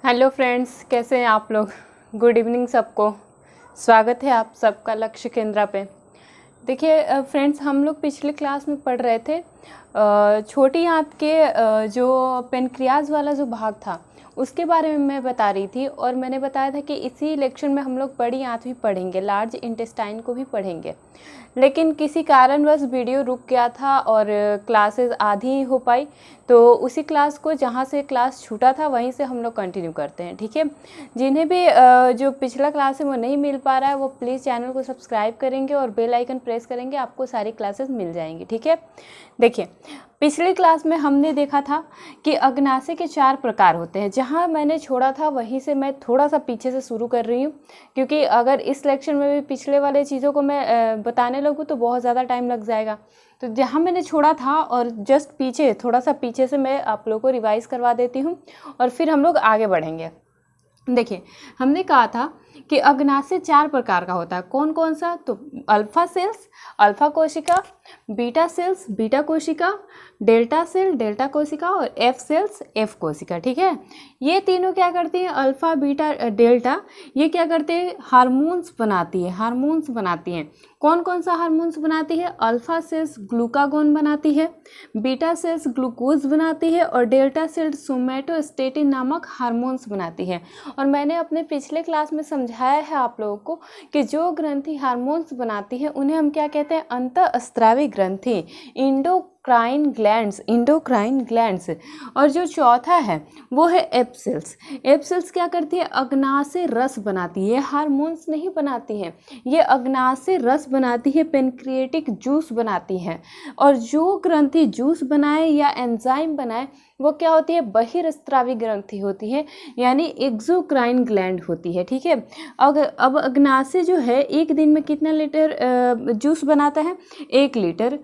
Hello friends, कैसे हैं आप लोग। गुड इवनिंग सबको। स्वागत है आप सबका लक्ष्य केंद्र पे। देखिए फ्रेंड्स, हम लोग पिछले क्लास में पढ़ रहे थे छोटी आंत के जो पेनक्रियाज वाला जो भाग था उसके बारे में मैं बता रही थी, और मैंने बताया था कि इसी लेक्चर में हम लोग बड़ी आंत भी पढ़ेंगे, लार्ज इंटेस्टाइन को भी पढ़ेंगे। लेकिन किसी कारणवश वीडियो रुक गया था और क्लासेस आधी ही हो पाई, तो उसी क्लास को जहाँ से क्लास छूटा था वहीं से हम लोग कंटिन्यू करते हैं। ठीक है, जिन्हें भी जो पिछला क्लास है वो नहीं मिल पा रहा है वो प्लीज़ चैनल को सब्सक्राइब करेंगे और बेल आइकन प्रेस करेंगे, आपको सारी क्लासेस मिल जाएंगी। ठीक है, देखिए पिछली क्लास में हमने देखा था कि अग्नाशय के 4 प्रकार होते हैं। जहाँ मैंने छोड़ा था वहीं से मैं थोड़ा सा पीछे से शुरू कर रही हूँ, क्योंकि अगर इस लेक्चर में भी पिछले वाले चीज़ों को मैं बताने लगूँ तो बहुत ज़्यादा टाइम लग जाएगा। तो जहाँ मैंने छोड़ा था और जस्ट पीछे, थोड़ा सा पीछे से मैं आप लोगों को रिवाइज़ करवा देती हूँ और फिर हम लोग आगे बढ़ेंगे। देखिए, हमने कहा था कि अग्नाशय 4 प्रकार का होता है। कौन कौन सा? तो अल्फा सेल्स, अल्फा कोशिका, बीटा सेल्स, बीटा कोशिका, डेल्टा सेल, डेल्टा कोशिका, और एफ सेल्स, एफ कोशिका। ठीक है, ये तीनों क्या करती हैं? अल्फा, बीटा, डेल्टा, ये क्या करते हैं? हार्मोन्स बनाती है, हार्मोन्स बनाती हैं। कौन कौन सा हार्मोन्स बनाती है? अल्फा सेल्स ग्लूकागोन बनाती है, बीटा सेल्स ग्लूकोज बनाती है, और डेल्टा सेल्स सोमेटोस्टेटिन नामक हार्मोन्स बनाती है। और मैंने अपने पिछले क्लास में समझाया है आप लोगों को कि जो ग्रंथि हार्मोन्स बनाती है उन्हें हम क्या कहते हैं? अंतःस्रावी ग्रंथि, इंडोक्राइन ग्लैंड्स, इंडोक्राइन ग्लैंड्स। और जो चौथा है वो है एप सेल्स। एप सेल्स क्या करती है? अग्नाशय रस बनाती है, हार्मोन्स नहीं बनाती है, ये अग्नाशय रस बनाती है, पेनक्रिएटिक जूस बनाती है। और जो ग्रंथि जूस बनाए या एंजाइम बनाए वो क्या होती है? बहिर्स्रावी ग्रंथि होती है, यानी एक्सोक्राइन ग्लैंड होती है। ठीक है, अब अग्नाशय जो है एक दिन में कितना लीटर जूस बनाता है? 1 लीटर,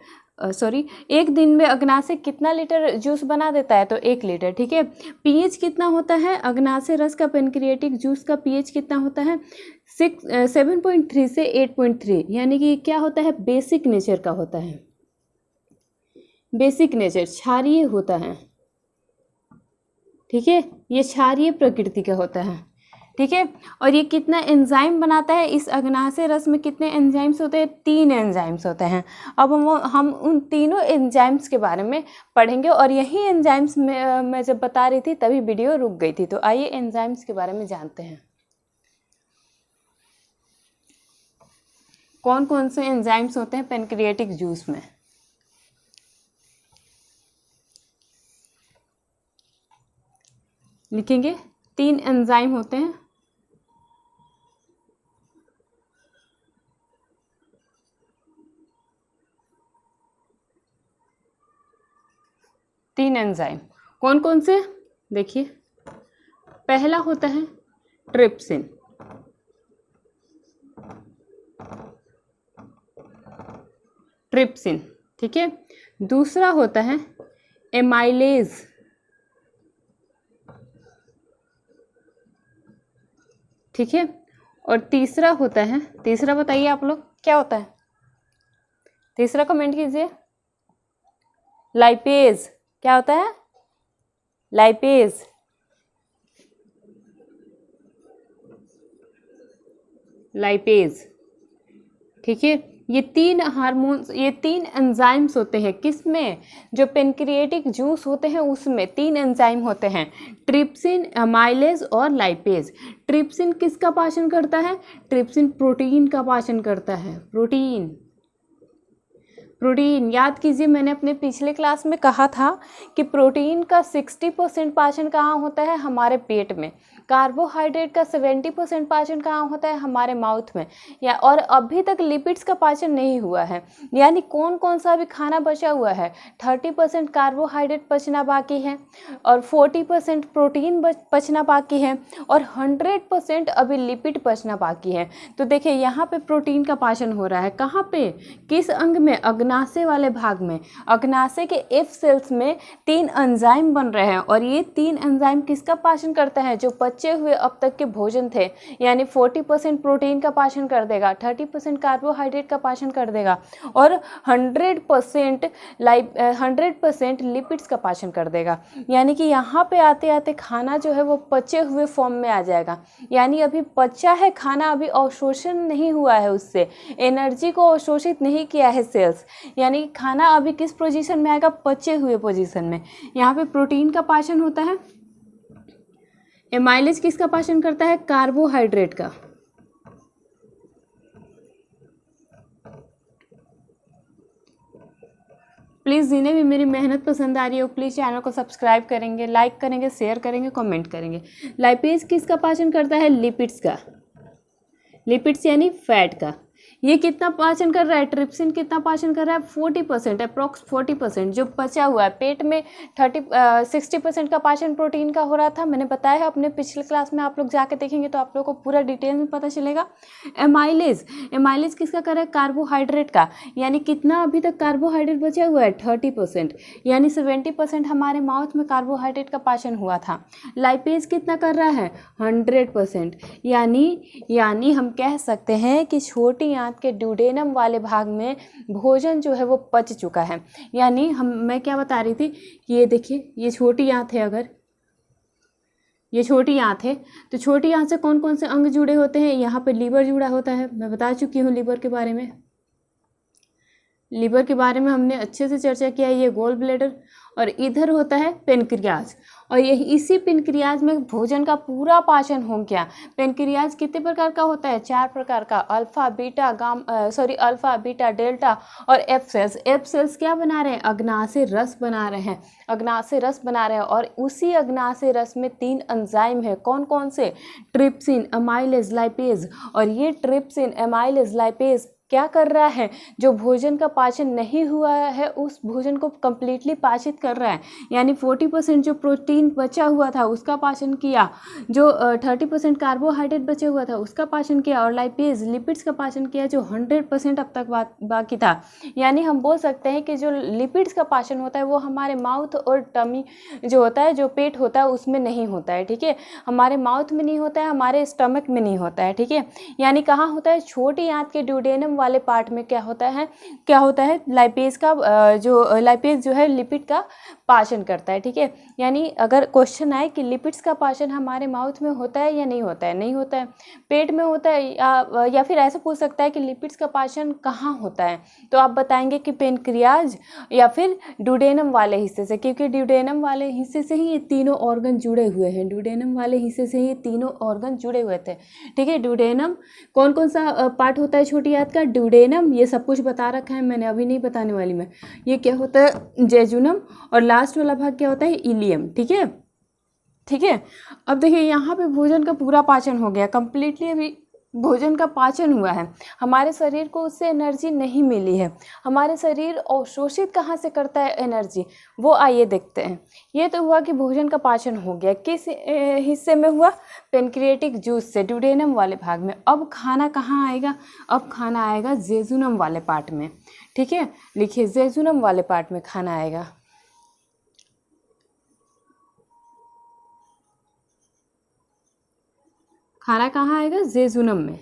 एक दिन में अग्नाशय कितना लीटर जूस बना देता है? तो 1 लीटर। ठीक है, पीएच कितना होता है अग्नाशय रस का? पेनक्रिएटिक जूस का पीएच कितना होता है? 7.3 से 8.3, यानी कि क्या होता है? बेसिक नेचर का होता है, बेसिक नेचर, क्षारीय होता है। ठीक है, ये क्षारीय प्रकृति का होता है। ठीक है, और ये कितना एंजाइम बनाता है? इस अग्नाशय रस में कितने एंजाइम्स होते हैं? 3 एंजाइम्स होते हैं। अब हम उन तीनों एंजाइम्स के बारे में पढ़ेंगे, और यही एंजाइम्स में मैं जब बता रही थी तभी वीडियो रुक गई थी। तो आइए एंजाइम्स के बारे में जानते हैं। कौन कौन से एंजाइम्स होते हैं पेनक्रिएटिक जूस में? लिखेंगे 3 एंजाइम होते हैं। तीन एंजाइम कौन कौन से? देखिए, पहला होता है ट्रिप्सिन, ट्रिप्सिन। ठीक है, दूसरा होता है एमाइलेज, ठीक है, और तीसरा होता है, तीसरा बताइए आप लोग क्या होता है? तीसरा कमेंट कीजिए। लाइपेज। क्या होता है? लाइपेज। लाइपेज। ठीक है, ये 3 हार्मोन्स, ये 3 एंजाइम्स होते हैं। किसमें? जो पेनक्रिएटिक जूस होते हैं उसमें 3 एंजाइम होते हैं, ट्रिप्सिन, अमाइलेज और लाइपेज। ट्रिप्सिन किसका पाचन करता है? ट्रिप्सिन प्रोटीन का पाचन करता है, प्रोटीन। प्रोटीन याद कीजिए, मैंने अपने पिछले क्लास में कहा था कि प्रोटीन का 60% पाचन कहाँ होता है? हमारे पेट में। कार्बोहाइड्रेट का 70% पाचन कहाँ होता है? हमारे माउथ में। या और अभी तक लिपिड्स का पाचन नहीं हुआ है, यानी कौन कौन सा भी खाना बचा हुआ है? 30% कार्बोहाइड्रेट पचना बाकी है, और 40% प्रोटीन पचना बाकी है, और 100% अभी लिपिड पचना बाकी है। तो देखिए यहाँ पे प्रोटीन का पाचन हो रहा है। कहाँ पे? किस अंग में? अग्नाशय वाले भाग में। अग्नाशय के एफ सेल्स में 3 एंजाइम बन रहे हैं, और ये 3 एंजाइम किसका पाचन करता है? जो बचे हुए अब तक के भोजन थे, यानी 40% प्रोटीन का पाचन कर देगा, 30% कार्बोहाइड्रेट का पाचन कर देगा और 100% लिपिड्स का पाचन कर देगा। यानी कि यहाँ पे आते आते खाना जो है वो पचे हुए फॉर्म में आ जाएगा। यानी अभी पचा है खाना, अभी अवशोषण नहीं हुआ है, उससे एनर्जी को अवशोषित नहीं किया है सेल्स, यानी खाना अभी किस पोजीशन में आएगा, पचे हुए पोजीशन में। यहाँ पे प्रोटीन का पाचन होता है, एमाइलेज किसका पाचन करता है, कार्बोहाइड्रेट का। प्लीज़ जिन्हें भी मेरी मेहनत पसंद आ रही हो प्लीज़ चैनल को सब्सक्राइब करेंगे, लाइक करेंगे, शेयर करेंगे, कमेंट करेंगे। लाइपेज किसका पाचन करता है, लिपिड्स का। लिपिड्स यानी फैट का। ये कितना पाचन कर रहा है, ट्रिप्सिन कितना पाचन कर रहा है, 40%, अप्रॉक्स 40% जो बचा हुआ है पेट में। 60% का पाचन प्रोटीन का हो रहा था, मैंने बताया है अपने पिछले क्लास में, आप लोग जाके देखेंगे तो आप लोग को पूरा डिटेल में पता चलेगा। एमाइलेज किसका कर रहा है, कार्बोहाइड्रेट का। यानी कितना अभी तक कार्बोहाइड्रेट बचा हुआ है, 30%, यानी 70% हमारे माउथ में कार्बोहाइड्रेट का पाचन हुआ था। लाइपेज कितना कर रहा है, 100%, यानी हम कह सकते हैं कि छोटी आंत के ड्यूडेनम वाले भाग में भोजन जो है वो पच चुका है। यानी मैं क्या बता रही थी कि ये देखिए, ये छोटी आंत है, अगर ये छोटी आंत है तो छोटी आंत से कौन कौन से अंग जुड़े होते हैं, यहाँ पे लीवर जुड़ा होता है, मैं बता चुकी हूँ लीवर के बारे में। लीवर के बारे में हमने अच्छे से चर्चा किया है, ये गोल ब्लैडर, और इधर होता है पेनक्रियाज, और यही इसी पेनक्रियाज में भोजन का पूरा पाचन हो गया। पेनक्रियाज कितने प्रकार का होता है, 4 प्रकार का, अल्फा बीटा डेल्टा और एफ सेल्स क्या बना रहे हैं, अग्नाशय रस बना रहे हैं। और उसी अग्नाशय रस में 3 एंजाइम है, कौन कौन से, ट्रिप्सिन, एमाइलेज, लाइपेज। और ये ट्रिप्सिन, एमाइलेज, लाइपेज क्या कर रहा है, जो भोजन का पाचन नहीं हुआ है उस भोजन को कंप्लीटली पाचित कर रहा है। यानी 40% जो प्रोटीन बचा हुआ था उसका पाचन किया, जो 30% कार्बोहाइड्रेट बचे हुआ था उसका पाचन किया, और लाइपेज, लिपिड्स का पाचन किया, जो 100% अब तक बाकी था। यानी हम बोल सकते हैं कि जो लिपिड्स का पाचन होता है वो हमारे माउथ और टमी जो होता है, जो पेट होता है उसमें नहीं होता है, ठीक है। हमारे माउथ में नहीं होता है, हमारे स्टमक में नहीं होता है, ठीक है। यानी कहाँ होता है, छोटी आंत के ड्यूडेनम वाले पार्ट में क्या होता है लाइपेज जो है लिपिड का पाचन करता है, ठीक है। यानी अगर क्वेश्चन आए कि लिपिड्स का पाचन हमारे माउथ में होता है या नहीं होता है, नहीं होता है, पेट में होता है, या फिर ऐसे पूछ सकता है कि लिपिड्स का पाचन कहाँ होता है, तो आप बताएंगे कि पेनक्रियाज या फिर ड्यूडेनम वाले हिस्से से, क्योंकि ड्यूडेनम वाले हिस्से से ही ये तीनों ऑर्गन जुड़े हुए हैं, ड्यूडेनम वाले हिस्से से ही ये तीनों ऑर्गन जुड़े हुए थे, ठीक है। ड्यूडेनम कौन कौन सा पार्ट होता है छोटी आंत का, ड्यूडेनम, ये सब कुछ बता रखा है मैंने, अभी नहीं बताने वाली मैं। ये क्या होता है, जेजुनम, और लास्ट वाला भाग क्या होता है, इलियम, ठीक है। अब देखिए यहाँ पे भोजन का पूरा पाचन हो गया कंप्लीटली, अभी भोजन का पाचन हुआ है, हमारे शरीर को उससे एनर्जी नहीं मिली है। हमारे शरीर अवशोषित कहाँ से करता है एनर्जी, वो आइए देखते हैं। ये तो हुआ कि भोजन का पाचन हो गया, किस हिस्से में हुआ, पेनक्रिएटिक जूस से, ड्यूडेनम वाले भाग में। अब खाना कहाँ आएगा, अब खाना आएगा जेजुनम वाले पार्ट में, ठीक है। लिखिए, जेजुनम वाले पार्ट में खाना आएगा। खाना कहाँ आएगा, जेजुनम में।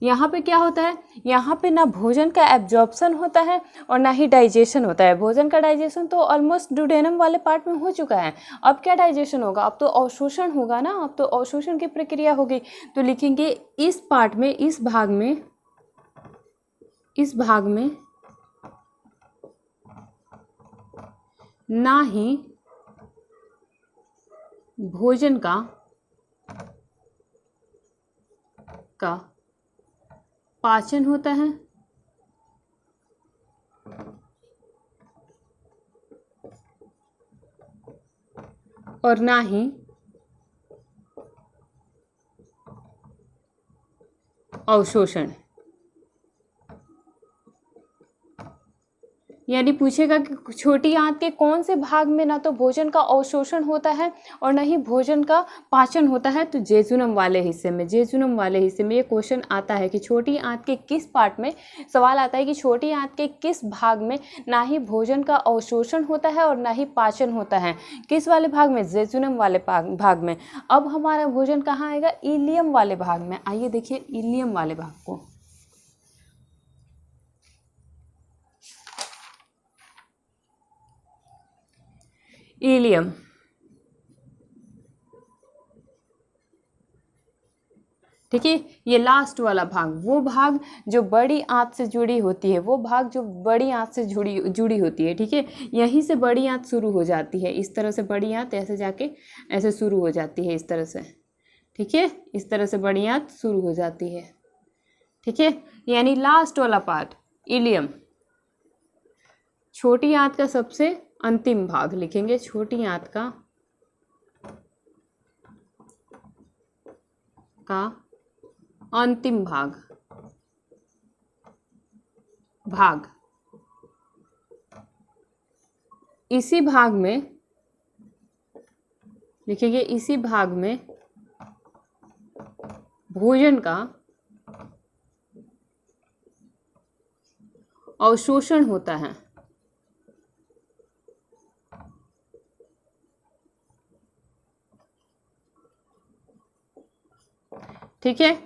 यहाँ पे क्या होता है, यहाँ पे ना भोजन का एब्जॉर्प्शन होता है और ना ही डाइजेशन होता है। भोजन का डाइजेशन तो ऑलमोस्ट ड्यूडेनम वाले पार्ट में हो चुका है, अब क्या डाइजेशन होगा, अब तो अवशोषण होगा ना, अब तो अवशोषण की प्रक्रिया होगी। तो लिखेंगे इस पार्ट में, इस भाग में ना ही भोजन का पाचन होता है और ना ही अवशोषण। यानी पूछेगा कि छोटी आंत के कौन से भाग में ना तो भोजन का अवशोषण होता है और ना ही भोजन का पाचन होता है, तो जेजुनम वाले हिस्से में, जेजुनम वाले हिस्से में ये क्वेश्चन आता है कि छोटी आंत के किस पार्ट में, सवाल आता है कि छोटी आंत के किस भाग में ना ही भोजन का अवशोषण होता है और ना ही पाचन होता है। किस वाले भाग में? जेजुनम वाले भाग में। अब हमारा भोजन कहाँ आएगा? इलियम वाले भाग में। आइए देखिए इलियम वाले भाग को। इलियम, ठीक है, ये लास्ट वाला भाग, वो भाग जो बड़ी आंत से जुड़ी होती है, वो भाग जो बड़ी आंत से जुड़ी होती है, ठीक है। यहीं से बड़ी आंत शुरू हो जाती है, इस तरह से बड़ी आंत ऐसे जाके ऐसे शुरू हो जाती है, इस तरह से, ठीक है, इस तरह से बड़ी आंत शुरू हो जाती है, ठीक है। यानी लास्ट वाला पार्ट इलियम, छोटी आंत का सबसे अंतिम भाग लिखेंगे, छोटी आंत का अंतिम भाग, इसी भाग में लिखेंगे, इसी भाग में भोजन का अवशोषण होता है, ठीक है,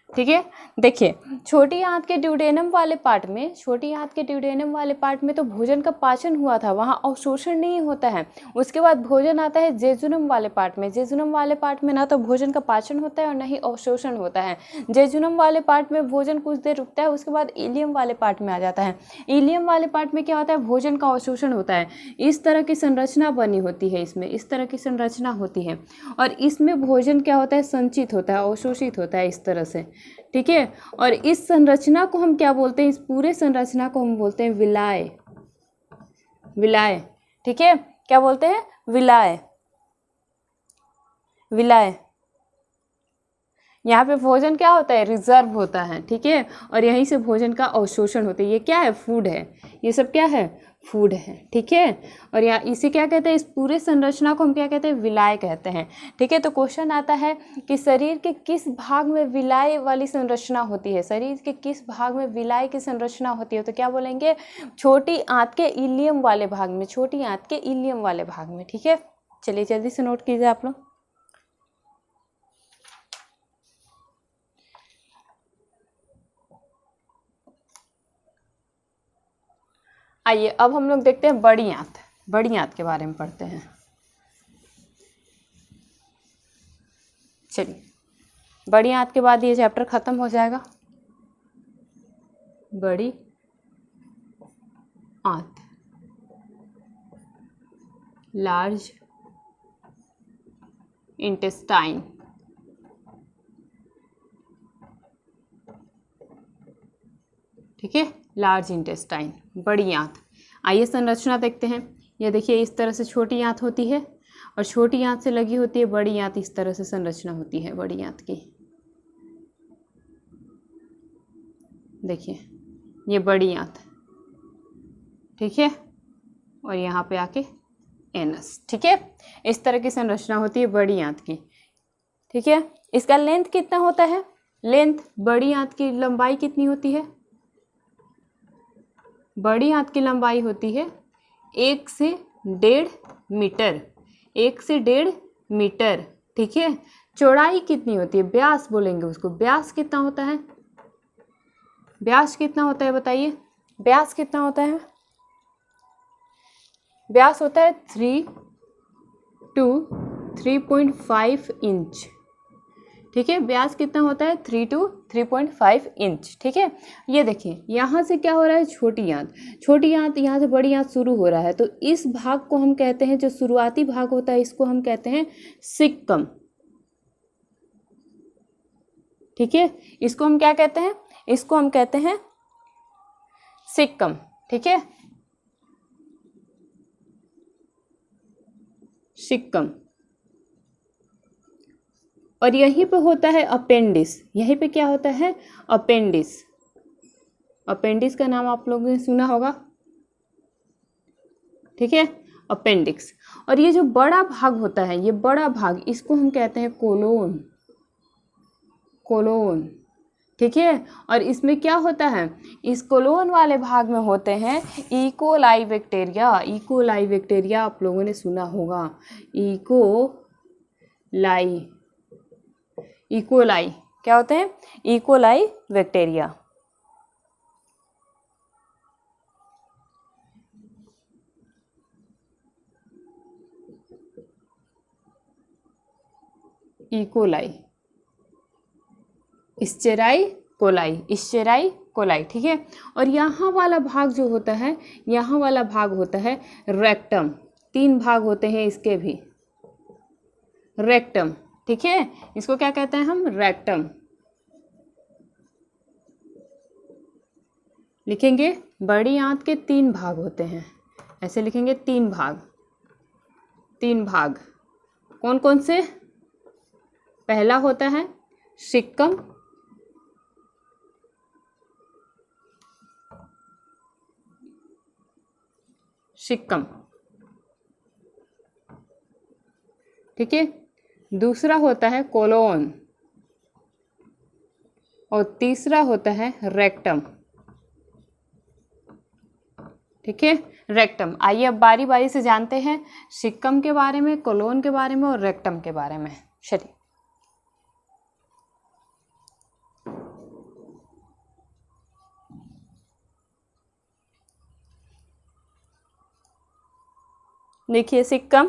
ठीक है। देखिए छोटी आंत के ड्यूडेनम वाले पार्ट में, छोटी आंत के ड्यूडेनम वाले पार्ट में तो भोजन का पाचन हुआ था, वहाँ अवशोषण नहीं होता है। उसके बाद भोजन आता है जेजुनम वाले पार्ट में, जेजुनम वाले पार्ट में ना तो भोजन का पाचन होता है और ना ही अवशोषण होता है। जेजुनम वाले पार्ट में भोजन कुछ देर रुकता है, उसके बाद इलियम वाले पार्ट में आ जाता है। इलियम वाले पार्ट में क्या होता है? भोजन का अवशोषण होता है। इस तरह की संरचना बनी होती है, इसमें इस तरह की संरचना होती है, और इसमें भोजन क्या होता है? संचित होता है, अवशोषित होता है, इस तरह से, ठीक है। और इस संरचना को हम क्या बोलते हैं? इस पूरे संरचना को हम बोलते हैं विलाय, विलाय, ठीक है। क्या बोलते हैं? विलाय, विलाय। यहाँ पे भोजन क्या होता है? रिजर्व होता है, ठीक है, और यहीं से भोजन का अवशोषण होता है। ये क्या है? फूड है, ये सब क्या है? फूड है, ठीक है। और यहाँ इसे क्या कहते हैं? इस पूरे संरचना को हम क्या कहते हैं? विलाय कहते हैं, ठीक है। तो क्वेश्चन आता है कि शरीर के किस भाग में विलाय वाली संरचना होती है? शरीर के किस भाग में विलाय की संरचना होती है? तो क्या बोलेंगे? छोटी आंत के इलियम वाले भाग में, छोटी आंत के इलियम वाले भाग में, ठीक है। चलिए जल्दी से नोट कीजिए आप लोग। आइए अब हम लोग देखते हैं बड़ी आंत, बड़ी आंत के बारे में पढ़ते हैं। चलिए बड़ी आंत के बाद ये चैप्टर खत्म हो जाएगा। बड़ी आंत, लार्ज इंटेस्टाइन, ठीक है, लार्ज इंटेस्टाइन, बड़ी आंत। आइए संरचना देखते हैं। ये देखिए इस तरह से छोटी आंत होती है और छोटी आंत से लगी होती है बड़ी आंत, इस तरह से संरचना होती है बड़ी आंत की। देखिए ये बड़ी आंत, ठीक है, और यहाँ पे आके एनस, ठीक है। इस तरह की संरचना होती है बड़ी आंत की, ठीक है। इसका लेंथ कितना होता है? लेंथ, बड़ी आंत की लंबाई कितनी होती है? बड़ी आंत की लंबाई होती है 1 से 1.5 मीटर, 1 से 1.5 मीटर, ठीक है। चौड़ाई कितनी होती है? व्यास बोलेंगे उसको। व्यास कितना होता है? व्यास कितना होता है बताइए? व्यास कितना होता है? व्यास होता है 3 to 3.5 इंच, ठीक है। व्यास कितना होता है? 3 to 3.5 इंच, ठीक है। ये देखिए यहाँ से क्या हो रहा है? छोटी आंत, छोटी आंत यहाँ से बड़ी आंत शुरू हो रहा है, तो इस भाग को हम कहते हैं, जो शुरुआती भाग होता है इसको हम कहते हैं सिक्कम, ठीक है। इसको हम क्या कहते हैं? इसको हम कहते हैं सिक्कम, ठीक है, सिक्कम। और यहीं पे होता है अपेंडिस, यहीं पे क्या होता है? अपेंडिस। अपेंडिस का नाम आप लोगों ने सुना होगा, ठीक है, अपेंडिक्स। और ये जो बड़ा भाग होता है, ये बड़ा भाग, इसको हम कहते हैं कोलोन, कोलोन, ठीक है। और इसमें क्या होता है, इस कोलोन वाले भाग में होते हैं इकोलाई बैक्टीरिया। इकोलाई बैक्टीरिया आप लोगों ने सुना होगा, इकोलाई, इकोलाई क्या होते हैं, E coli bacteria. E coli, Escherichia coli, Escherichia coli, ठीक है। और यहाँ वाला भाग जो होता है, यहाँ वाला भाग होता है रेक्टम। 3 भाग होते हैं इसके भी, रेक्टम, ठीक है। इसको क्या कहते हैं हम, रेक्टम लिखेंगे। बड़ी आंत के 3 भाग होते हैं, ऐसे लिखेंगे 3 भाग, 3 भाग। कौन कौन से, पहला होता है सिक्कम, सिक्कम, ठीक है। दूसरा होता है कोलोन, और तीसरा होता है रेक्टम, ठीक है, रेक्टम। आइए अब बारी बारी से जानते हैं सिक्कम के बारे में, कोलोन के बारे में और रेक्टम के बारे में। चलिए, देखिए सिक्कम,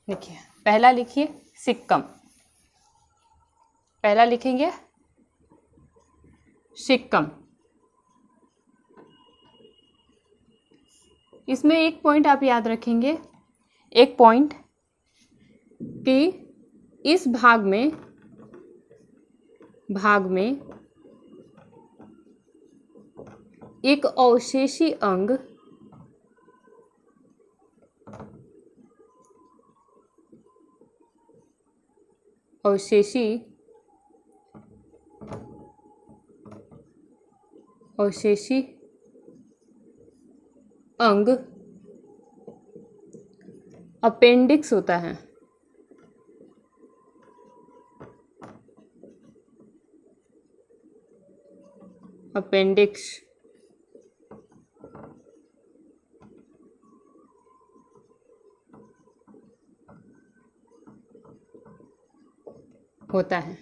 देखिए पहला लिखिए सिक्कम, पहला लिखेंगे सिक्कम। इसमें एक पॉइंट आप याद रखेंगे, एक पॉइंट कि इस भाग में एक अवशेषी अंग, अवशेषी अंग अपेंडिक्स होता है। अपेंडिक्स होता है,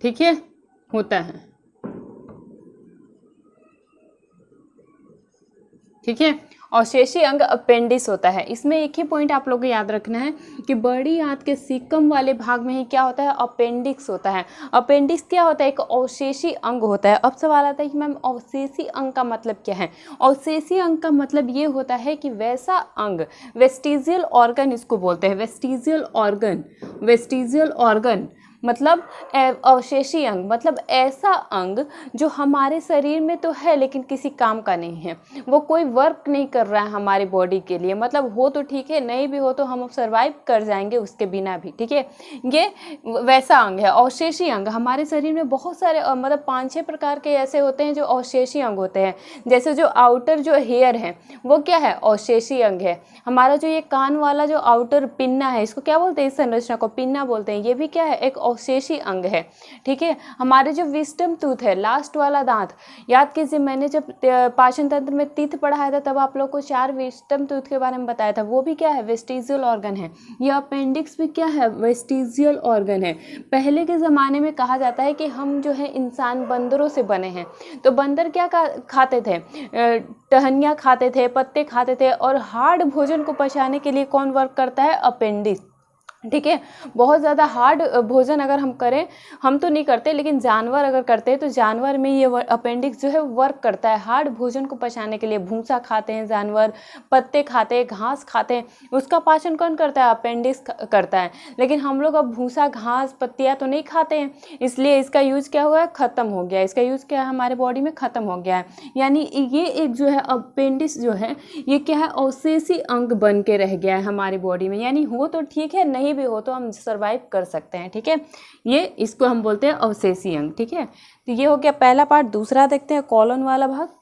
ठीक है, होता है, ठीक है। अवशेषी अंग अपेंडिक्स होता है। इसमें एक ही पॉइंट आप लोगों को याद रखना है कि बड़ी आंत के सिक्कम वाले भाग में ही क्या होता है, अपेंडिक्स होता है। अपेंडिक्स क्या होता है, एक अवशेषी अंग होता है। अब सवाल आता है कि मैम अवशेषी अंग का मतलब क्या है। अवशेषी अंग का मतलब ये होता है कि वैसा अंग, वेस्टिजियल ऑर्गन इसको बोलते हैं, वेस्टिजियल ऑर्गन, वेस्टिजियल ऑर्गन मतलब अवशेषी अंग, मतलब ऐसा अंग जो हमारे शरीर में तो है लेकिन किसी काम का नहीं है, वो कोई वर्क नहीं कर रहा है हमारे बॉडी के लिए, मतलब हो तो ठीक है, नहीं भी हो तो हम सर्वाइव कर जाएंगे उसके बिना भी, ठीक है। ये वैसा अंग है, अवशेषी अंग। हमारे शरीर में बहुत सारे मतलब 5-6 प्रकार के ऐसे होते हैं जो अवशेषी अंग होते हैं। जैसे जो आउटर जो हेयर है वो क्या है, अवशेषी अंग है। हमारा जो ये कान वाला जो आउटर पिन्ना है, इसको क्या बोलते हैं, इस संरचना को पिन्ना बोलते हैं, ये भी क्या है, एक अवशेषी अंग है, ठीक है। हमारे जो विस्डम टूथ है, लास्ट वाला दांत, याद कीजिए मैंने जब पाचन तंत्र में टीथ पढ़ाया था तब आप लोग को 4 विस्डम टूथ के बारे में बताया था, वो भी क्या है, वेस्टिजियल ऑर्गन है। ये अपेंडिक्स भी क्या है, वेस्टिजियल ऑर्गन है। पहले के ज़माने में कहा जाता है कि हम जो है इंसान बंदरों से बने हैं, तो बंदर क्या खाते थे, टहनियाँ खाते थे, पत्ते खाते थे, और हार्ड भोजन को पचाने के लिए कौन वर्क करता है, अपेंडिक्स, ठीक है। बहुत ज़्यादा हार्ड भोजन अगर हम करें, हम तो नहीं करते लेकिन जानवर अगर करते हैं तो जानवर में ये अपेंडिक्स जो है वर्क करता है हार्ड भोजन को पचाने के लिए। भूसा खाते हैं जानवर, पत्ते खाते हैं, घास खाते हैं, उसका पाचन कौन करता है, अपेंडिक्स करता है। लेकिन हम लोग अब भूसा, घास, पत्तियाँ तो नहीं खाते हैं, इसलिए इसका यूज़ क्या हुआ है, ख़त्म हो गया, इसका यूज़ क्या है, हमारे बॉडी में ख़त्म हो गया है। यानी ये एक जो है अपेंडिक्स जो है ये क्या है, अवशेषी अंग बन के रह गया है हमारी बॉडी में। यानी हो तो ठीक है, नहीं नहीं भी हो तो हम सर्वाइव कर सकते हैं। ठीक है, ये इसको हम बोलते हैं अवशेषी अंग। ठीक है, तो ये हो गया पहला पार्ट। दूसरा देखते हैं कॉलन वाला भाग।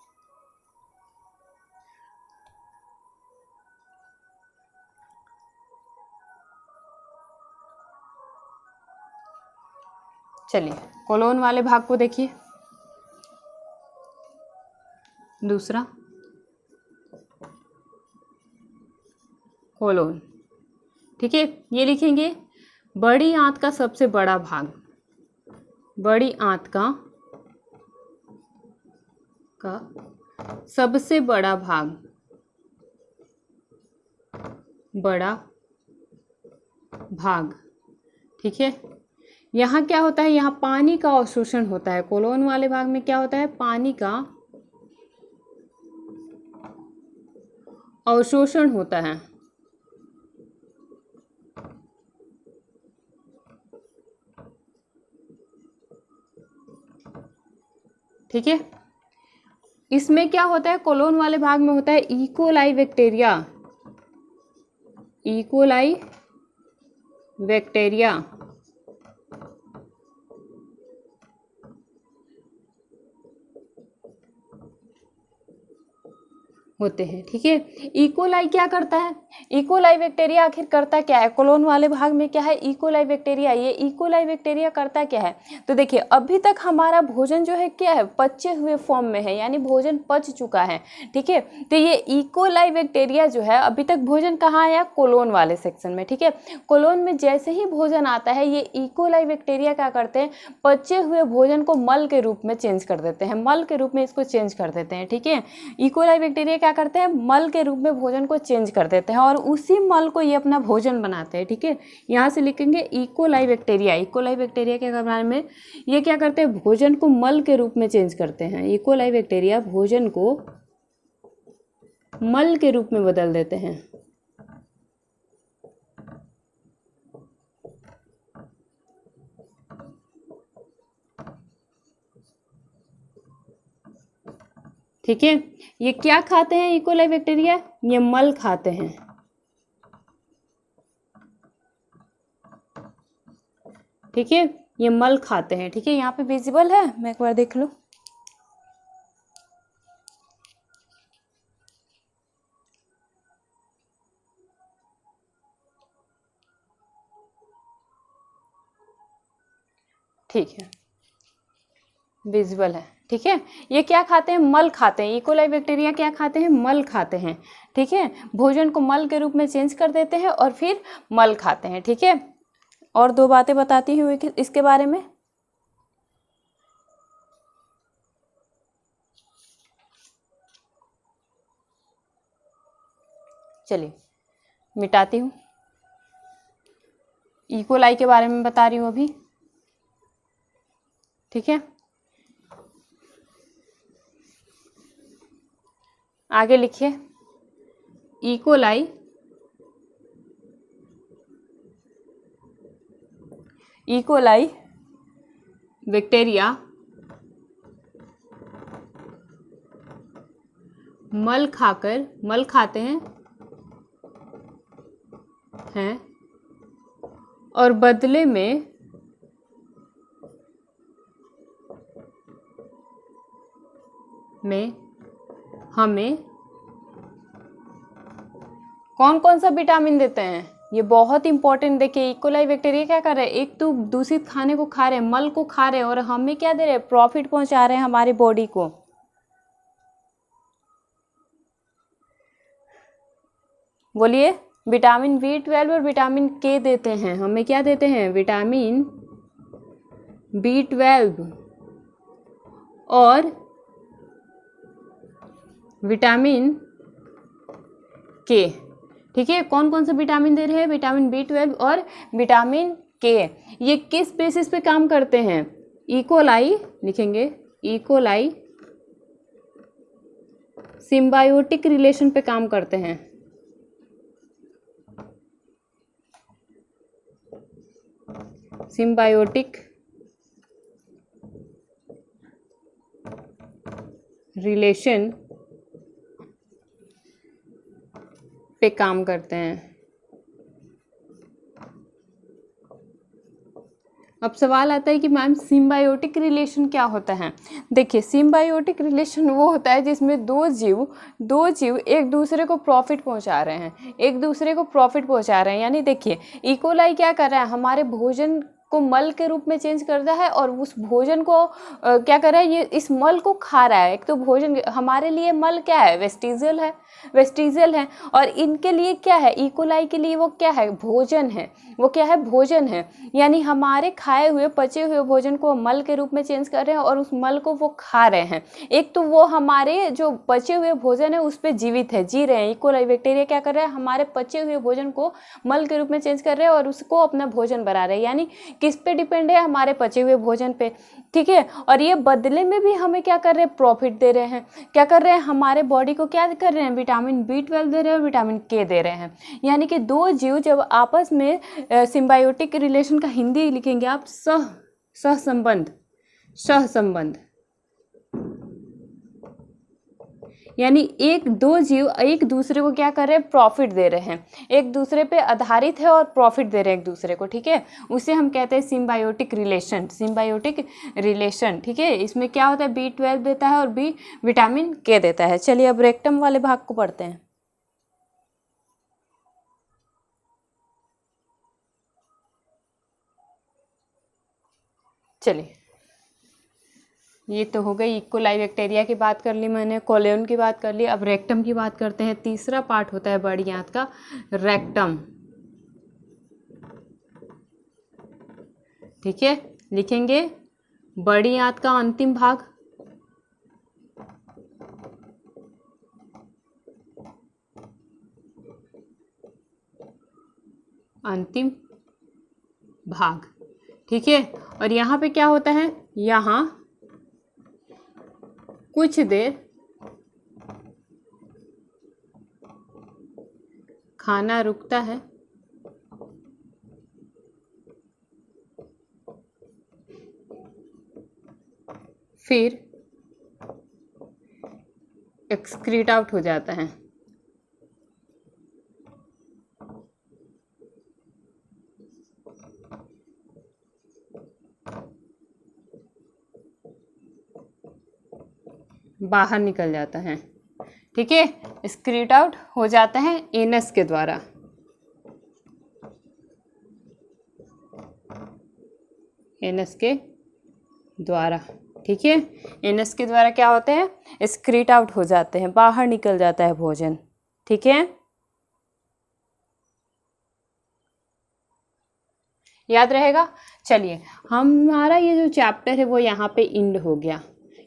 चलिए कोलोन वाले भाग को देखिए। दूसरा कोलोन। ठीक है, ये लिखेंगे बड़ी आंत का सबसे बड़ा भाग, बड़ी आंत का सबसे बड़ा भाग, बड़ा भाग। ठीक है, यहाँ क्या होता है, यहाँ पानी का अवशोषण होता है। कोलोन वाले भाग में क्या होता है, पानी का अवशोषण होता है। ठीक है, इसमें क्या होता है, कोलोन वाले भाग में होता है इकोलाई बैक्टीरिया, इकोलाई बैक्टीरिया होते हैं। ठीक है, इकोलाई क्या करता है, इकोलाई बैक्टीरिया आखिर करता क्या है, कोलोन वाले भाग में क्या है, इकोलाई बैक्टीरिया। ये इकोलाई बैक्टीरिया करता क्या है, तो देखिए अभी तक हमारा भोजन जो है क्या है, पचे हुए फॉर्म में है, यानी भोजन पच चुका है। ठीक है, तो ये इकोलाई बैक्टीरिया जो है अभी तक भोजन कहाँ आया, कोलोन वाले सेक्शन में। ठीक है, कोलोन में जैसे ही भोजन आता है ये इकोलाई बैक्टीरिया क्या करते हैं, पचे हुए भोजन को मल के रूप में चेंज कर देते हैं, मल के रूप में इसको चेंज कर देते हैं। ठीक है, इकोलाई बैक्टीरिया क्या करते हैं, मल के रूप में भोजन को चेंज कर देते हैं और उसी मल को ये अपना भोजन बनाते हैं। ठीक है, यहाँ से लिखेंगे इकोलाई बैक्टीरिया। इकोलाई बैक्टीरिया के बारे में, ये क्या करते हैं, भोजन को मल के रूप में चेंज करते हैं। इकोलाई बैक्टीरिया भोजन को मल के रूप में बदल देते हैं। ठीक है, ये क्या खाते हैं इकोलाई बैक्टीरिया, ये मल खाते हैं। ठीक है, ये मल खाते हैं। ठीक है, यहाँ पे विजिबल है, मैं एक बार देख लूं। ठीक है, विजिबल है। ठीक है, ये क्या खाते हैं, मल खाते हैं। इकोलाई बैक्टीरिया क्या खाते हैं, मल खाते हैं। ठीक है, भोजन को मल के रूप में चेंज कर देते हैं और फिर मल खाते हैं। ठीक है, और दो बातें बताती हूँ इसके बारे में। चलिए मिटाती हूँ, इकोलाई के बारे में बता रही हूँ अभी। ठीक है, आगे लिखिए, इकोलाई इकोलाई बैक्टीरिया मल खाते हैं और बदले में हमें कौन कौन सा विटामिन देते हैं, ये बहुत इंपॉर्टेंट। देखिए इकोलाई बैक्टीरिया क्या कर रहे हैं, एक तो दूषित खाने को खा रहे हैं, मल को खा रहे हैं और हमें क्या दे रहे हैं, प्रॉफिट पहुंचा रहे हैं हमारी बॉडी को। बोलिए, विटामिन B12 और विटामिन K देते हैं, हमें क्या देते हैं, विटामिन B12 और विटामिन K। ठीक है, कौन कौन सा विटामिन दे रहे हैं, विटामिन B12 और विटामिन K। ये किस बेसिस पे काम करते हैं, इकोलाई लिखेंगे, इकोलाई सिम्बायोटिक रिलेशन पे काम करते हैं। सिम्बायोटिक रिलेशन पे काम करते हैं। अब सवाल आता है कि मैम सिम्बायोटिक रिलेशन क्या होता है। देखिए सिम्बायोटिक रिलेशन वो होता है जिसमें दो जीव एक दूसरे को प्रॉफिट पहुंचा रहे हैं, यानी देखिए इकोलाई क्या कर रहा है, हमारे भोजन को मल के रूप में चेंज करता है और उस भोजन को क्या कर रहा है, ये इस मल को खा रहा है। एक तो भोजन हमारे लिए मल क्या है, वेस्टिजियल है और इनके लिए क्या है, इकोलाई के लिए वो क्या है, भोजन है। यानी हमारे खाए हुए पचे हुए भोजन को मल के रूप में चेंज कर रहे हैं और उस मल को वो खा रहे हैं। एक तो वो हमारे जो पचे हुए भोजन है उस पर जी रहे हैं। इकोलाई बैक्टीरिया क्या कर रहा है, हमारे पचे हुए भोजन को मल के रूप में चेंज कर रहे हैं और उसको अपना भोजन बना रहे हैं। यानी किस पे डिपेंड है, हमारे पचे हुए भोजन पे, ठीक है। और ये बदले में भी हमें क्या कर रहे हैं, प्रॉफिट दे रहे हैं। क्या कर रहे हैं, हमारे बॉडी को क्या कर रहे हैं, विटामिन B12 दे रहे हैं और विटामिन K दे रहे हैं। यानी कि दो जीव जब आपस में सिम्बायोटिक रिलेशन का हिंदी लिखेंगे आप, सहसंबंध, यानी दो जीव एक दूसरे को क्या कर रहे हैं, प्रॉफिट दे रहे हैं, एक दूसरे पे आधारित है और प्रॉफिट दे रहे हैं एक दूसरे को, ठीक है। उसे हम कहते हैं सिम्बायोटिक रिलेशन, ठीक है। इसमें क्या होता है, B12 देता है और B विटामिन K देता है। चलिए अब रेक्टम वाले भाग को पढ़ते हैं। चलिए ये तो हो गई इकोलाई बैक्टीरिया की बात कर ली मैंने, कोलियन की बात कर ली। अब रेक्टम की बात करते हैं। तीसरा पार्ट होता है बड़ी आंत का, रेक्टम, ठीक है। लिखेंगे बड़ी आंत का अंतिम भाग, ठीक है। और यहाँ पे क्या होता है, यहाँ कुछ देर खाना रुकता है, फिर एक्सक्रीट आउट हो जाता है। बाहर निकल जाता है, ठीक है। एक्सक्रीट आउट हो जाता है एनस के द्वारा, ठीक है। एनस के द्वारा क्या होते हैं, एक्सक्रीट आउट हो जाते हैं, बाहर निकल जाता है भोजन, ठीक है। याद रहेगा। चलिए हमारा ये जो चैप्टर है वो यहाँ पे एंड हो गया,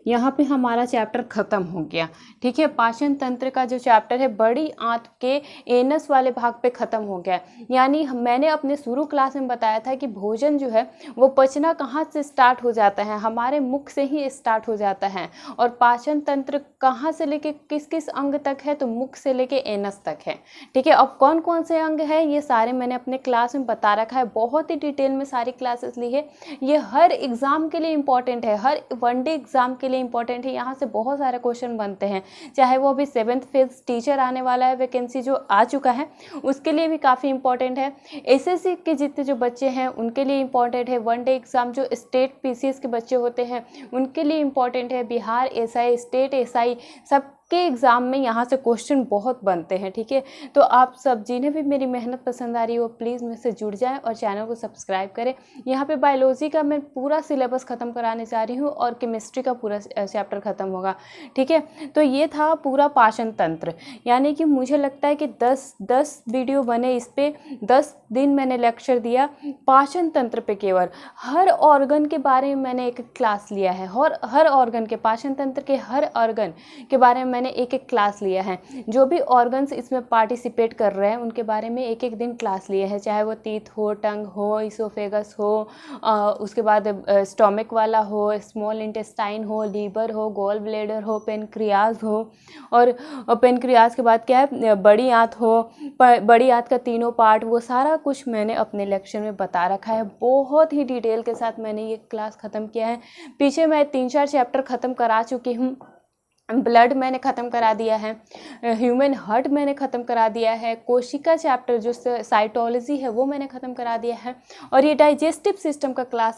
यहाँ पे हमारा चैप्टर ख़त्म हो गया, ठीक है। पाचन तंत्र का जो चैप्टर है बड़ी आंत के एनस वाले भाग पे ख़त्म हो गया। यानी मैंने अपने शुरू क्लास में बताया था कि भोजन जो है वो पचना कहाँ से स्टार्ट हो जाता है, हमारे मुख से ही स्टार्ट हो जाता है। और पाचन तंत्र कहाँ से लेके किस किस अंग तक है, तो मुख से लेके एनस तक है, ठीक है। अब कौन कौन से अंग है ये सारे मैंने अपने क्लास में बता रखा है, बहुत ही डिटेल में सारी क्लासेस ली है। ये हर एग्ज़ाम के लिए इम्पॉर्टेंट है, हर वनडे एग्ज़ाम के लिए इंपॉर्टेंट है। यहाँ से बहुत सारे क्वेश्चन बनते हैं, चाहे वो अभी 7th फेज टीचर आने वाला है, वैकेंसी जो आ चुका है उसके लिए भी काफ़ी इंपॉर्टेंट है। एसएससी के जितने जो बच्चे हैं उनके लिए इंपॉर्टेंट है। वनडे एग्ज़ाम जो स्टेट पीसीएस के बच्चे होते हैं उनके लिए इंपॉर्टेंट है। बिहार एसआई, स्टेट एसआई, सब के एग्ज़ाम में यहाँ से क्वेश्चन बहुत बनते हैं, ठीक है। तो आप सब जिन्हें भी मेरी मेहनत पसंद आ रही है वो प्लीज़ मुझसे जुड़ जाएं और चैनल को सब्सक्राइब करें। यहाँ पे बायोलॉजी का मैं पूरा सिलेबस ख़त्म कराने जा रही हूँ और केमिस्ट्री का पूरा चैप्टर ख़त्म होगा, ठीक है। तो ये था पूरा पाचन तंत्र, यानी कि मुझे लगता है कि 10 वीडियो बने, इस पर 10 दिन मैंने लेक्चर दिया पाचन तंत्र पे। केवल हर ऑर्गन के बारे में मैंने एक क्लास लिया है, हर ऑर्गन के, पाचन तंत्र के हर ऑर्गन के बारे में मैंने एक क्लास लिया है। जो भी ऑर्गन्स इसमें पार्टिसिपेट कर रहे हैं उनके बारे में एक दिन क्लास लिए हैं, चाहे वो टीथ हो, टंग हो, इसोफेगस हो, उसके बाद स्टोमक वाला हो, स्मॉल इंटेस्टाइन हो, लीवर हो, गॉल ब्लैडर हो, पेनक्रियाज हो, और पेनक्रियाज के बाद क्या है, बड़ी आंत हो, बड़ी आंत का तीनों पार्ट, वो सारा कुछ मैंने अपने लेक्चर में बता रखा है। बहुत ही डिटेल के साथ मैंने ये क्लास ख़त्म किया है। पीछे मैं 3-4 चैप्टर ख़त्म करा चुकी हूँ। ब्लड मैंने ख़त्म करा दिया है, ह्यूमन हार्ट मैंने ख़त्म करा दिया है, कोशिका चैप्टर जो साइटोलॉजी है वो मैंने ख़त्म करा दिया है, और ये डाइजेस्टिव सिस्टम का क्लास